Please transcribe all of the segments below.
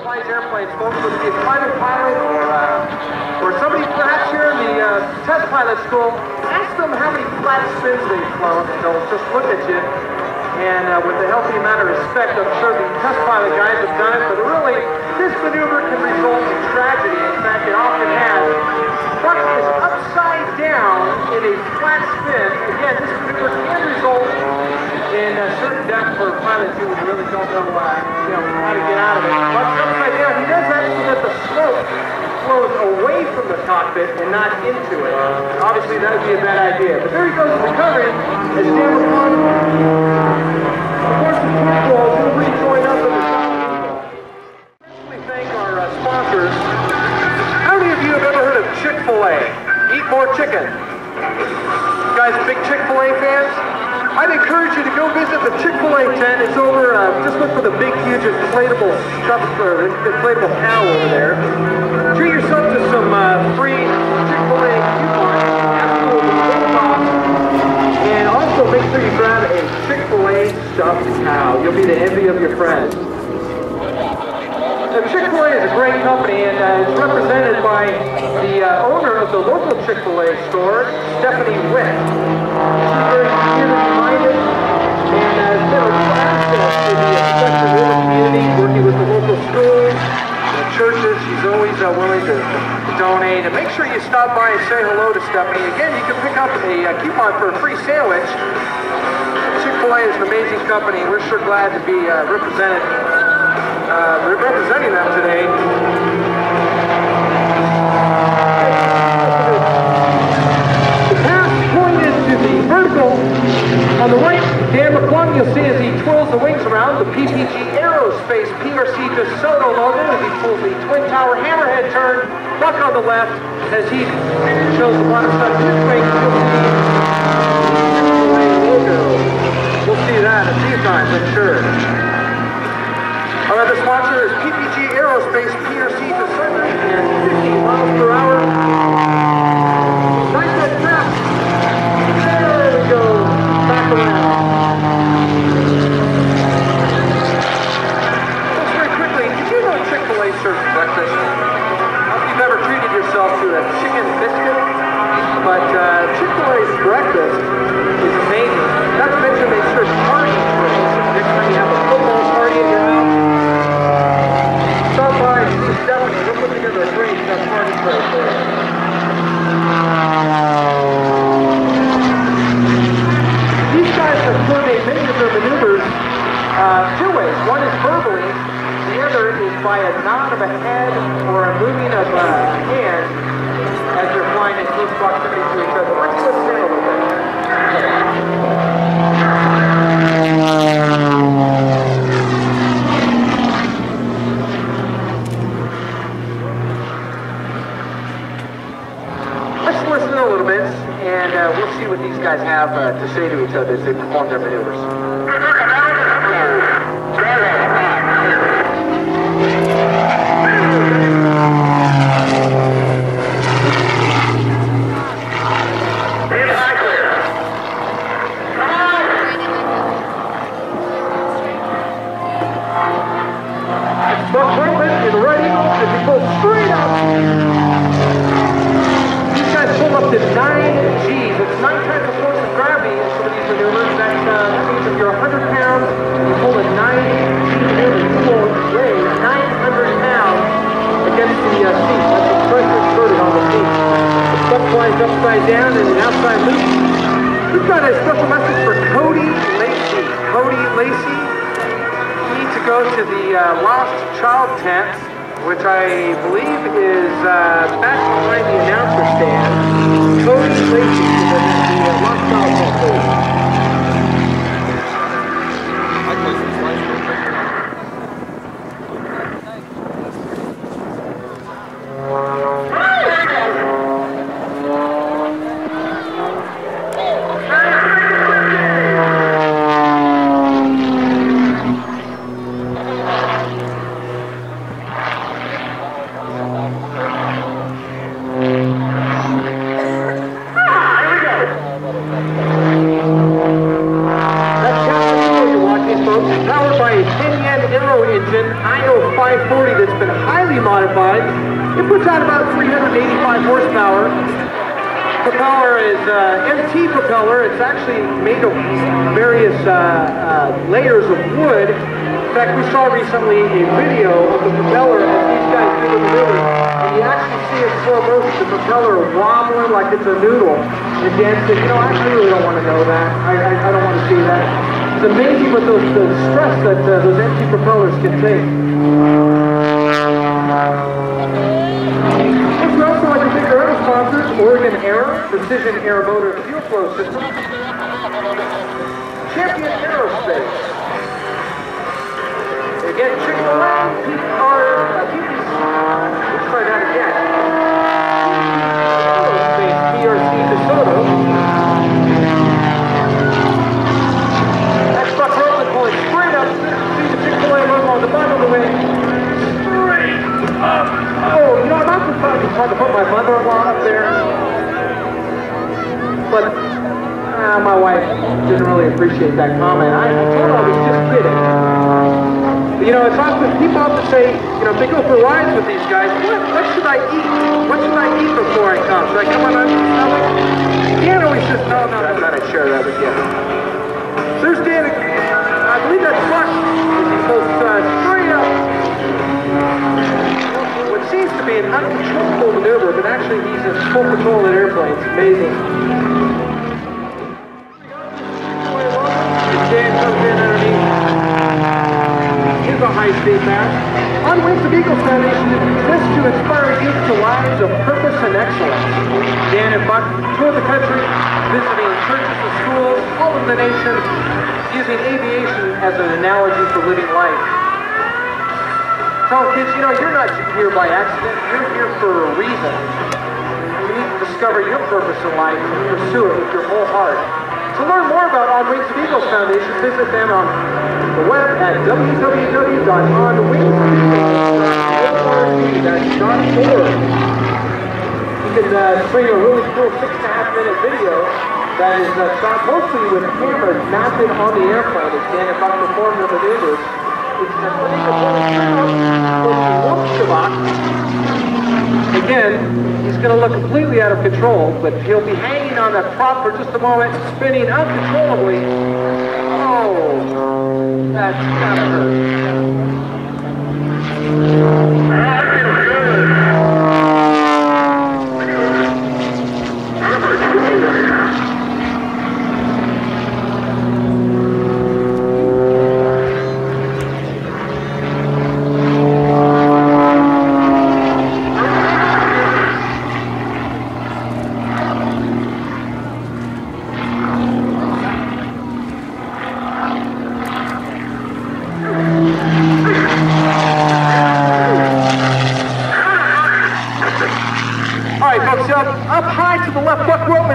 flies airplanes, folks, whether it be a private pilot or somebody perhaps here in the test pilot school, ask them how many flat spins they've flown, and they'll just look at you. And with a healthy amount of respect, I'm sure the test pilot guys have done it, but really, this maneuver can result in tragedy. In fact, it often has. Buck is upside down in a flat spin. Again, this maneuver can result in certain death for pilots who really don't know, how to get out of it. Buck's upside down. He does that so that the smoke flows away from the cockpit and not into it. Obviously, that would be a bad idea. But there he goes recovering as Dan McCon. Of course, the football will rejoin up in the Talon. Especially thank our sponsors. How many of you have ever heard of Chick-fil-A? Eat more chicken. You guys big Chick-fil-A fans? I'd encourage you to go visit the Chick-fil-A tent. It's over, just look for the big, huge inflatable inflatable cow over there. Treat yourself to some free Chick-fil-A coupons, absolutely no cost. And also make sure you grab a Chick-fil-A stuffed cow. You'll be the envy of your friends. So Chick-fil-A is a great company, and it's represented by the owner of the local Chick-fil-A store, Stephanie Witt. She's very community-minded, and has been a real asset to the Spectrum River community, working with the local schools, the churches. She's always willing to donate. And make sure you stop by and say hello to Stephanie. Again, you can pick up a coupon for a free sandwich. Chick-fil-A is an amazing company. We're sure glad to be representing them today. The path pointed to the vertical. On the right, Dan McClung, you'll see as he twirls the wings around, the PPG Aerospace PRC DeSoto logo as he pulls the Twin Tower hammerhead turn. Buck on the left as he shows the water side of his wings. You'll see the logo. We'll see that a few times, I'm sure. Our other sponsor is PPG Aerospace PRC DeSoto and 50 miles per hour. Nice and fast. There we go. Back around. Just very quickly, did you know Chick-fil-A serves breakfast? I don't know if you've ever treated yourself to a chicken biscuit, but Chick-fil-A's breakfast is amazing. Not to mention they serve parties for us. Next time you have a football party in your house, stop by and see Stephanie. We'll put together a great party play for you. These guys have coordinated many of their maneuvers two ways. One is verbally, the other is by a nod of a head or a moving of a hand as they're flying in close proximity to each other. Let's listen in a little bit. Let's listen in a little bit, and we'll see what these guys have to say to each other as they perform their maneuvers. Up to 9 G's. It's 9 times the force of gravity in some of these maneuvers. That means if you're 100 pounds, you pull a 9 G maneuver, you will weigh 900 pounds against the seat. That's the pressure exerted on the seat. The stuff flies upside down and an outside loop. We've got a special message for Cody Lacey. Cody Lacey, you need to go to the Lost Child tent, which I believe is back behind the announcer stand. Cody Lacey is the Lost Child tent. Here we go. 540 that's been highly modified. It puts out about 385 horsepower. Propeller is MT propeller. It's actually made of various layers of wood. In fact, we saw recently a video of the propeller as these guys do the maneuver, and you actually see in slow motion the propeller wobbling like it's a noodle. And Dan said, you know, I really don't want to know that. I don't want to see that. It's amazing what the stress that those MT propellers can take. We also like to thank our other sponsors, Oregon Air, Precision Air Motor Fuel Flow System, Champion Aerospace. Again, Chick-fil-A, let's try that again. Aerospace, PRC DeSoto. That's Buck Roland pulling straight up. See the Chick-fil-A logo on the bottom of the way. Straight up. Oh, you know, I'm not trying to put my mother-in-law up there, but my wife didn't really appreciate that comment. I told her I was just kidding. But, you know, it's often, people often say, you know, if they go for rides with these guys, what should I eat? What should I eat before I come? Should I come on my stomach? Dan always says, no, I thought I'd share that with you. There's Dan, I believe that truck goes straight up. Seems to be an uncontrollable maneuver, but actually he's in full control of the airplane. It's amazing. Dan comes in underneath. Here's a high-speed match. On Wings of Eagles Foundation exists to inspire youth to lives of purpose and excellence. Dan and Buck tour the country, visiting churches and schools all over the nation, using aviation as an analogy for living life. Tell kids, you know, you're not here by accident. You're here for a reason. You need to discover your purpose in life and pursue it with your whole heart. To learn more about On Wings of Eagles Foundation, visit them on the web at www.onwingsofelorg.org. You can stream a really cool 6.5-minute video that is shot mostly with cameras mounted on the airplane as Dan and Buck perform their maneuvers. Again, he's going to look completely out of control, but he'll be hanging on that prop for just a moment, spinning uncontrollably. Oh, that's gotta hurt.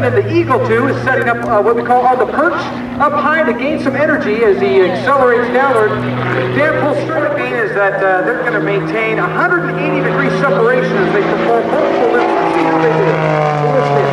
And the Eagle 2 is setting up what we call on the perch up high to gain some energy as he accelerates downward. Dan pulls straight up is that they're going to maintain 180-degree separation as they perform multiple lifts. Let's see how they do. Listen.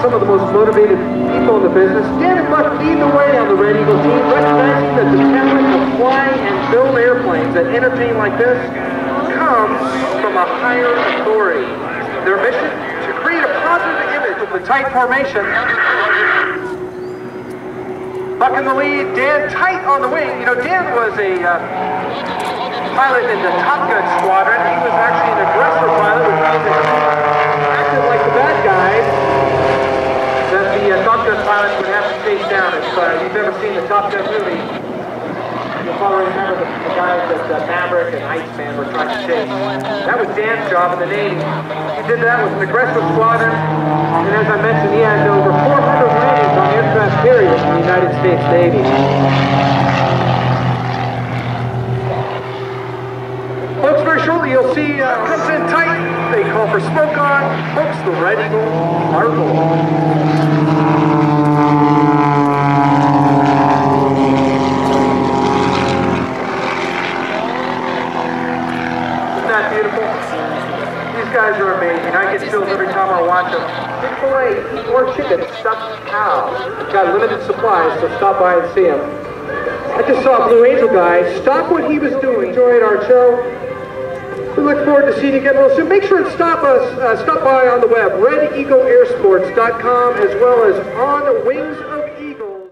Some of the most motivated people in the business. Dan and Buck lead the way on the Red Eagle team, recognizing that the talent to fly and build airplanes that entertain like this comes from a higher authority. Their mission, to create a positive image of the tight formation. Buck in the lead, Dan tight on the wing. You know, Dan was a pilot in the Top Gun squadron. He was actually an aggressor pilot, which means that he acted like the bad guys that the Top Gun pilots would have to chase down. If you've ever seen the Top Gun movie, You'll probably remember the guys that Maverick and Iceman were trying to chase. That was Dan's job in the Navy. He did that with an aggressive squadron, and as I mentioned, he had over 400 landings on aircraft carriers in the United States Navy. Folks, very shortly you'll see comes in tight. They call for smoke on. Folks, the Red Eagle are rolling. Isn't that beautiful? These guys are amazing. I get chills every time I watch them. Chick-fil-A, eat more chicken, stuffed cow. Got limited supplies, so stop by and see them. I just saw a Blue Angel guy stop what he was doing. Enjoyed our show. We look forward to seeing you again real soon. Make sure to stop by on the web, redeagleairsports.com, as well as on Wings